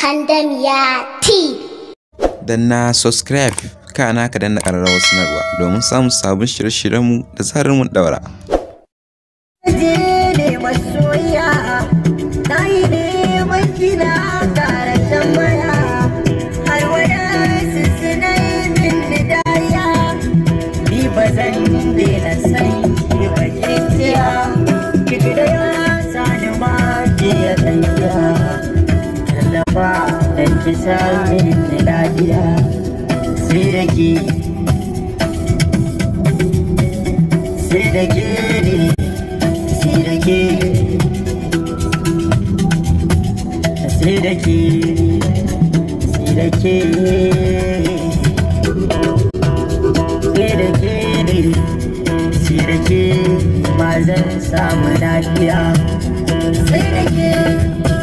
Pandemia T. Danna subscribe kana ka danna ƙararrawar sanarwa domin samun sabon shirye-shiryenmu da zarar mun daura. Mazan samu lafiya sai da ke